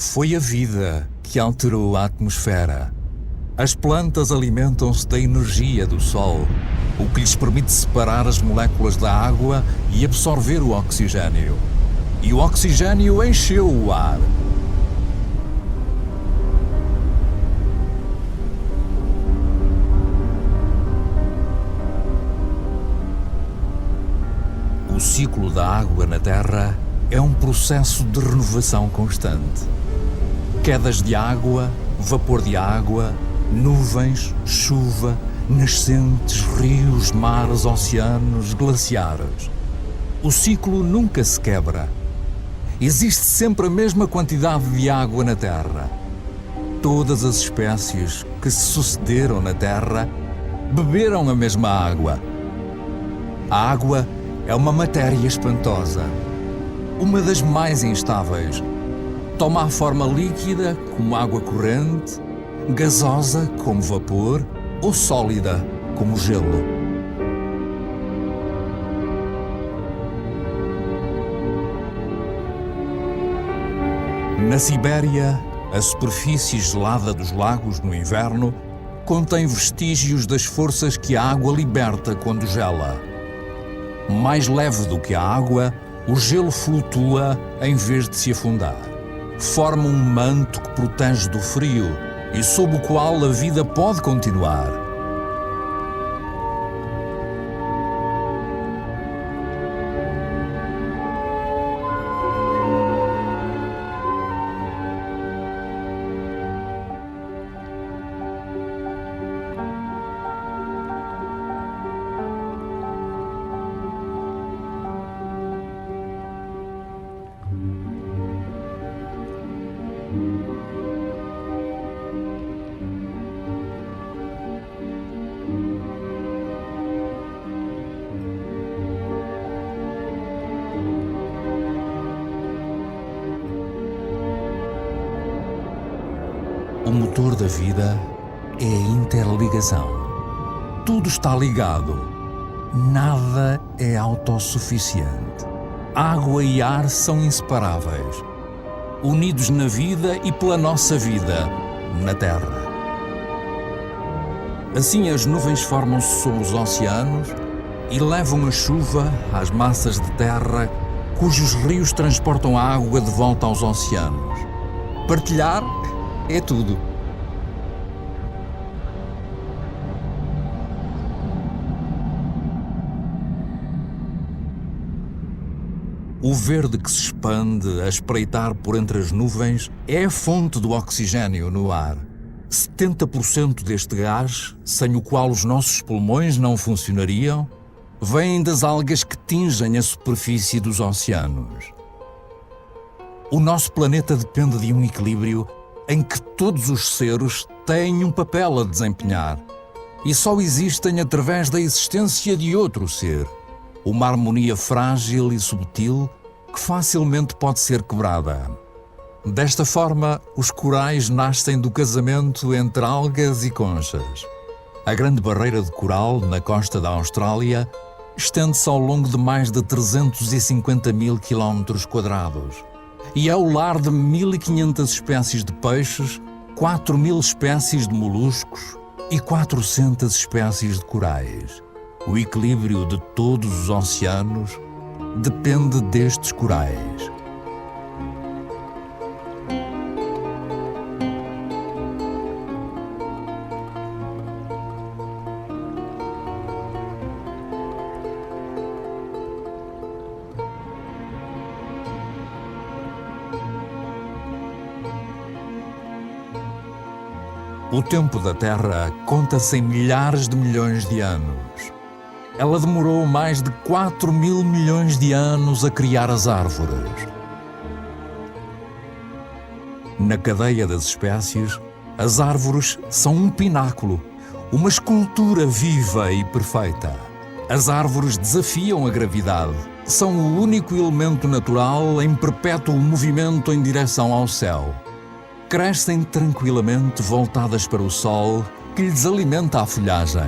Foi a vida que alterou a atmosfera. As plantas alimentam-se da energia do Sol, o que lhes permite separar as moléculas da água e absorver o oxigênio. E o oxigênio encheu o ar. O ciclo da água na Terra é um processo de renovação constante. Quedas de água, vapor de água, nuvens, chuva, nascentes, rios, mares, oceanos, glaciares. O ciclo nunca se quebra. Existe sempre a mesma quantidade de água na Terra. Todas as espécies que se sucederam na Terra beberam a mesma água. A água é uma matéria espantosa, uma das mais instáveis. Toma a forma líquida, como água corrente, gasosa, como vapor, ou sólida, como gelo. Na Sibéria, a superfície gelada dos lagos no inverno contém vestígios das forças que a água liberta quando gela. Mais leve do que a água, o gelo flutua em vez de se afundar. Forma um manto que protege do frio e sob o qual a vida pode continuar. O motor da vida é a interligação. Tudo está ligado. Nada é autossuficiente. Água e ar são inseparáveis, unidos na vida e pela nossa vida na Terra. Assim, as nuvens formam-se sob os oceanos e levam a chuva às massas de terra, cujos rios transportam a água de volta aos oceanos. Partilhar é tudo. O verde que se expande a espreitar por entre as nuvens é a fonte do oxigênio no ar. 70% deste gás, sem o qual os nossos pulmões não funcionariam, vem das algas que tingem a superfície dos oceanos. O nosso planeta depende de um equilíbrio em que todos os seres têm um papel a desempenhar e só existem através da existência de outro ser. Uma harmonia frágil e subtil que facilmente pode ser quebrada. Desta forma, os corais nascem do casamento entre algas e conchas. A grande barreira de coral, na costa da Austrália, estende-se ao longo de mais de 350.000 km². E é o lar de 1.500 espécies de peixes, 4.000 espécies de moluscos e 400 espécies de corais. O equilíbrio de todos os oceanos depende destes corais. O tempo da Terra conta-se em milhares de milhões de anos. Ela demorou mais de 4.000 milhões de anos a criar as árvores. Na cadeia das espécies, as árvores são um pináculo, uma escultura viva e perfeita. As árvores desafiam a gravidade, são o único elemento natural em perpétuo movimento em direção ao céu. Crescem tranquilamente voltadas para o sol, que lhes alimenta a folhagem.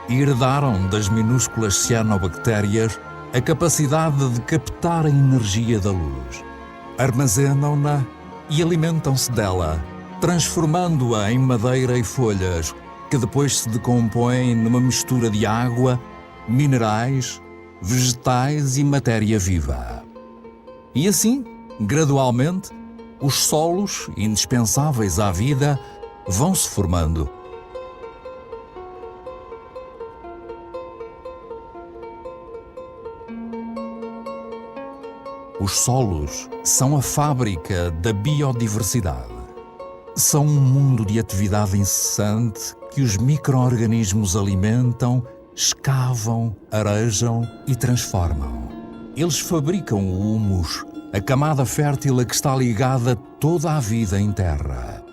e herdaram das minúsculas cianobactérias a capacidade de captar a energia da luz. Armazenam-na e alimentam-se dela, transformando-a em madeira e folhas, que depois se decompõem numa mistura de água, minerais, vegetais e matéria viva. E assim, gradualmente, os solos, indispensáveis à vida, vão-se formando. Os solos são a fábrica da biodiversidade. São um mundo de atividade incessante que os micro-organismos alimentam, escavam, arejam e transformam. Eles fabricam o humus, a camada fértil a que está ligada toda a vida em terra.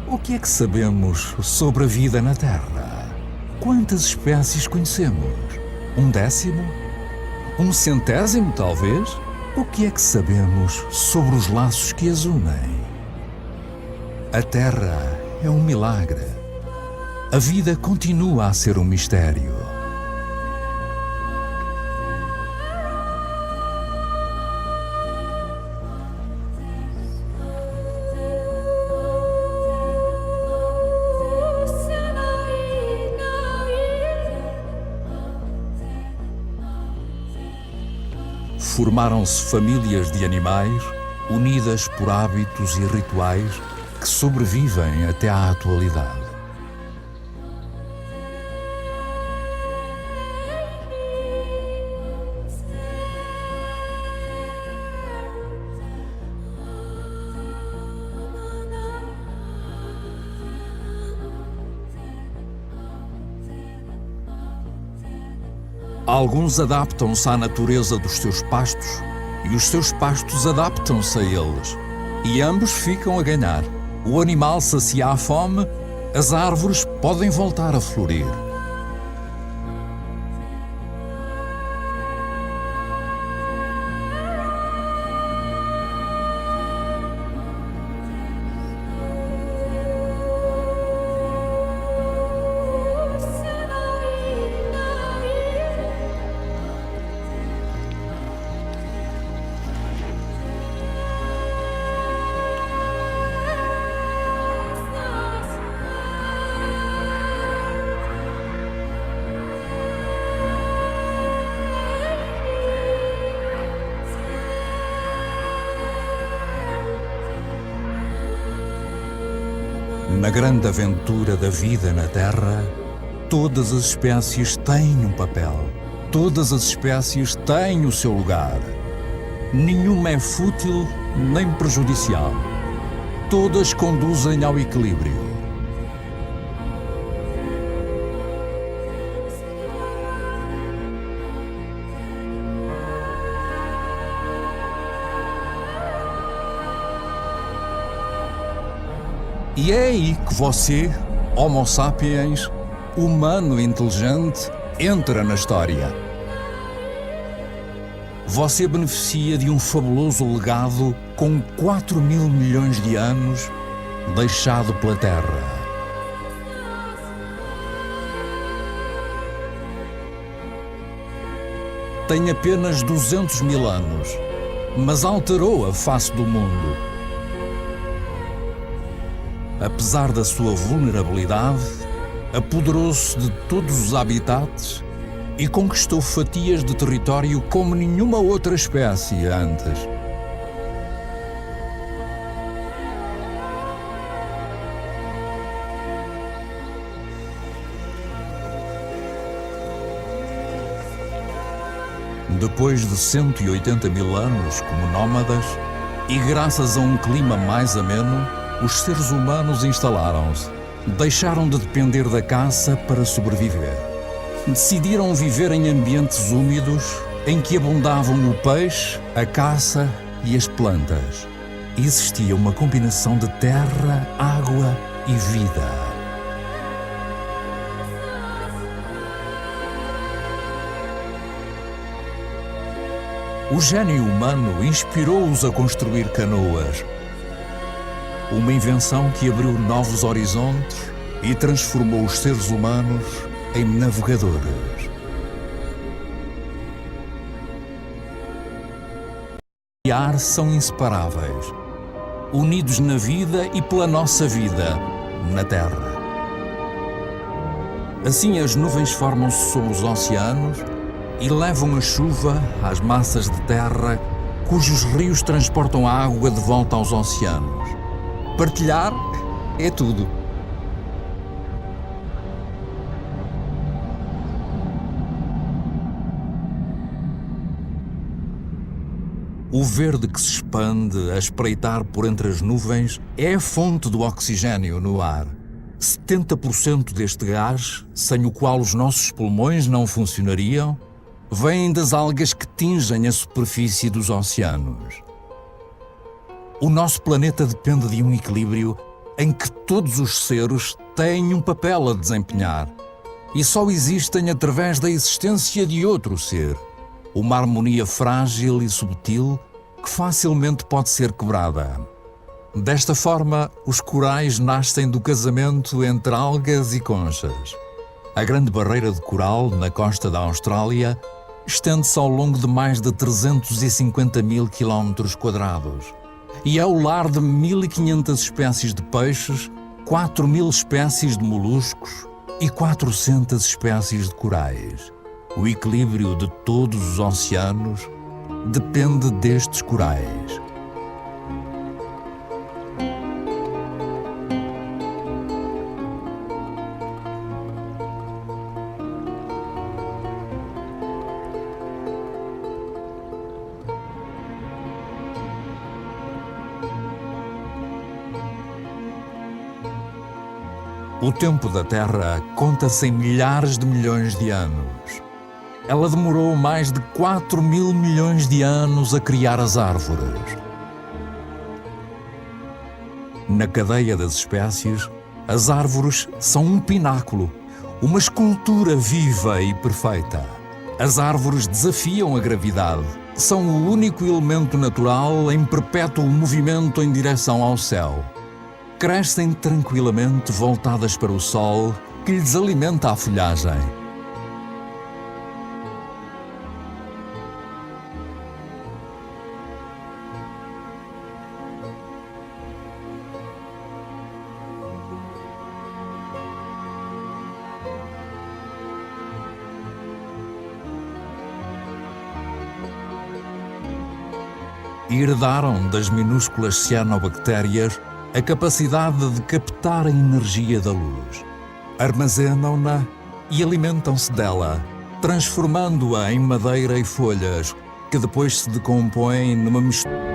O que é que sabemos sobre a vida na Terra? Quantas espécies conhecemos? 1/10? 1/100, talvez? O que é que sabemos sobre os laços que as unem? A Terra é um milagre. A vida continua a ser um mistério. Formaram-se famílias de animais, unidas por hábitos e rituais que sobrevivem até à atualidade. Alguns adaptam-se à natureza dos seus pastos e os seus pastos adaptam-se a eles. E ambos ficam a ganhar. O animal sacia a fome, as árvores podem voltar a florir. Na grande aventura da vida na Terra, todas as espécies têm um papel. Todas as espécies têm o seu lugar. Nenhuma é fútil nem prejudicial. Todas conduzem ao equilíbrio. E é aí que você, Homo sapiens, humano inteligente, entra na história. Você beneficia de um fabuloso legado com 4.000 milhões de anos deixado pela Terra. Tem apenas 200.000 anos, mas alterou a face do mundo. Apesar da sua vulnerabilidade, apoderou-se de todos os habitats e conquistou fatias de território como nenhuma outra espécie antes. Depois de 180.000 anos como nómadas e graças a um clima mais ameno, os seres humanos instalaram-se. Deixaram de depender da caça para sobreviver. Decidiram viver em ambientes úmidos em que abundavam o peixe, a caça e as plantas. Existia uma combinação de terra, água e vida. O gênio humano inspirou-os a construir canoas, uma invenção que abriu novos horizontes e transformou os seres humanos em navegadores. E ar são inseparáveis, unidos na vida e pela nossa vida na Terra. Assim as nuvens formam-se sobre os oceanos e levam a chuva às massas de terra, cujos rios transportam a água de volta aos oceanos. Partilhar é tudo. O verde que se expande a espreitar por entre as nuvens é a fonte do oxigênio no ar. 70% deste gás, sem o qual os nossos pulmões não funcionariam, vem das algas que tingem a superfície dos oceanos. O nosso planeta depende de um equilíbrio em que todos os seres têm um papel a desempenhar e só existem através da existência de outro ser. Uma harmonia frágil e subtil que facilmente pode ser quebrada. Desta forma, os corais nascem do casamento entre algas e conchas. A Grande Barreira de Coral, na costa da Austrália, estende-se ao longo de mais de 350 mil quilómetros quadrados e é o lar de 1.500 espécies de peixes, 4.000 espécies de moluscos e 400 espécies de corais. O equilíbrio de todos os oceanos depende destes corais. O tempo da Terra conta-se em milhares de milhões de anos. Ela demorou mais de 4.000 milhões de anos a criar as árvores. Na cadeia das espécies, as árvores são um pináculo, uma escultura viva e perfeita. As árvores desafiam a gravidade, são o único elemento natural em perpétuo movimento em direção ao céu. Crescem tranquilamente voltadas para o sol, que lhes alimenta a folhagem. E herdaram das minúsculas cianobactérias a capacidade de captar a energia da luz. Armazenam-na e alimentam-se dela, transformando-a em madeira e folhas, que depois se decompõem numa mistura.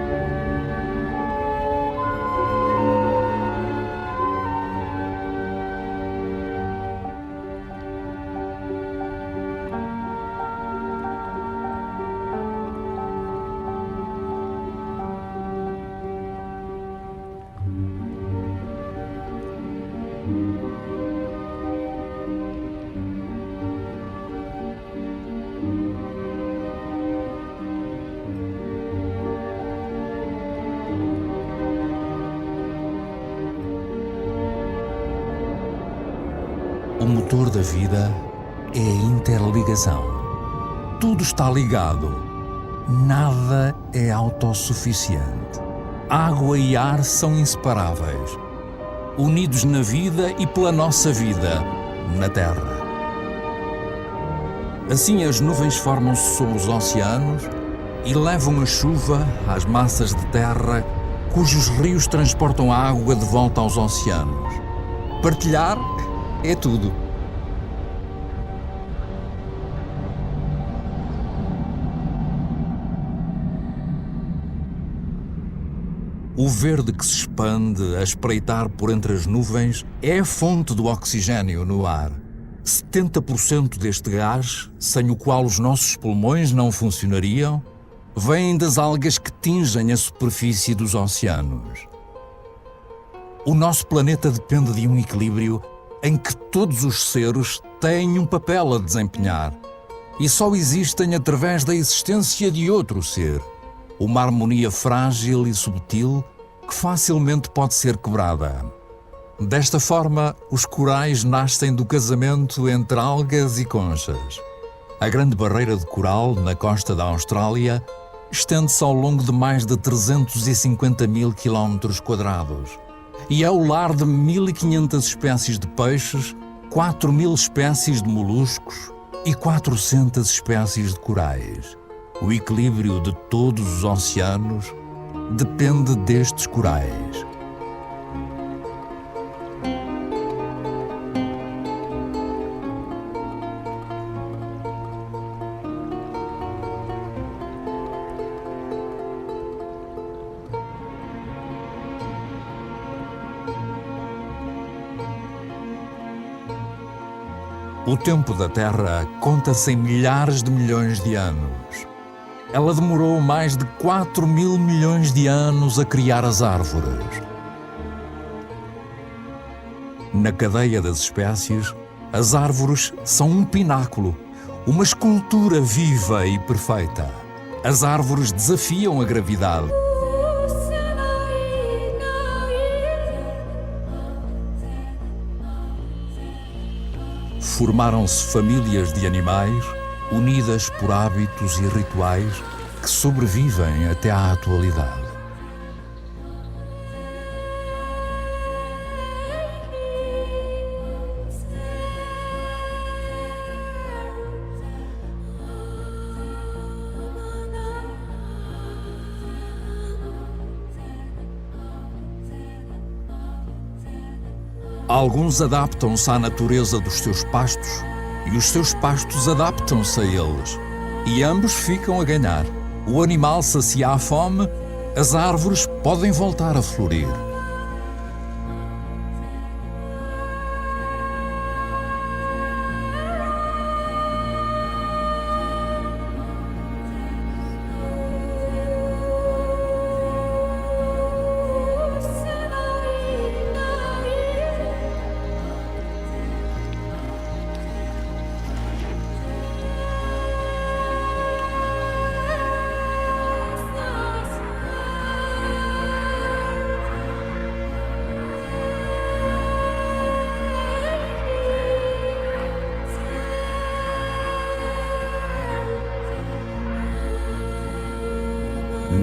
O motor da vida é a interligação. Tudo está ligado. Nada é autossuficiente. Água e ar são inseparáveis, unidos na vida e pela nossa vida na Terra. Assim as nuvens formam-se sobre os oceanos e levam a chuva às massas de terra, cujos rios transportam a água de volta aos oceanos. Partilhar é tudo. O verde que se expande a espreitar por entre as nuvens é a fonte do oxigênio no ar. 70% deste gás, sem o qual os nossos pulmões não funcionariam, vem das algas que tingem a superfície dos oceanos. O nosso planeta depende de um equilíbrio em que todos os seres têm um papel a desempenhar e só existem através da existência de outro ser, uma harmonia frágil e subtil que facilmente pode ser quebrada. Desta forma, os corais nascem do casamento entre algas e conchas. A Grande Barreira de Coral, na costa da Austrália, estende-se ao longo de mais de 350 mil quilómetros quadrados e é o lar de 1.500 espécies de peixes, 4.000 espécies de moluscos e 400 espécies de corais. O equilíbrio de todos os oceanos depende destes corais. O tempo da Terra conta-se em milhares de milhões de anos. Ela demorou mais de 4.000 milhões de anos a criar as árvores. Na cadeia das espécies, as árvores são um pináculo, uma escultura viva e perfeita. As árvores desafiam a gravidade. Formaram-se famílias de animais, unidas por hábitos e rituais que sobrevivem até à atualidade. Alguns adaptam-se à natureza dos seus pastos e os seus pastos adaptam-se a eles. E ambos ficam a ganhar. O animal sacia a fome, as árvores podem voltar a florir.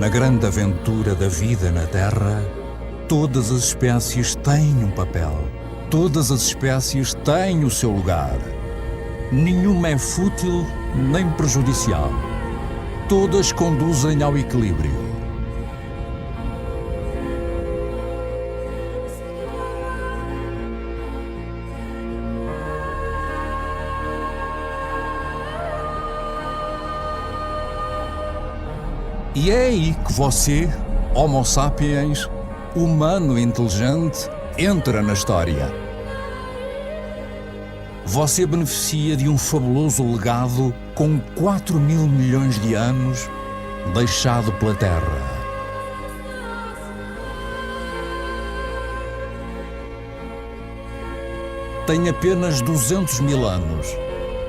Na grande aventura da vida na Terra, todas as espécies têm um papel. Todas as espécies têm o seu lugar. Nenhuma é fútil nem prejudicial. Todas conduzem ao equilíbrio. E é aí que você, Homo sapiens, humano inteligente, entra na história. Você beneficia de um fabuloso legado com 4.000 milhões de anos deixado pela Terra. Tem apenas 200 mil anos,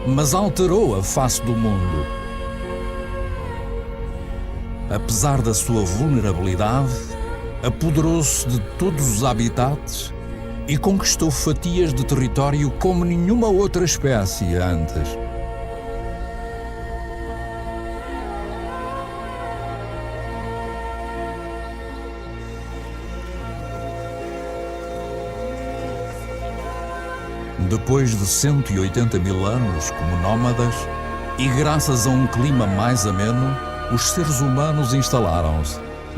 mas alterou a face do mundo. Apesar da sua vulnerabilidade, apoderou-se de todos os habitats e conquistou fatias de território como nenhuma outra espécie antes. Depois de 180 mil anos como nómadas e graças a um clima mais ameno, os seres humanos instalaram-se.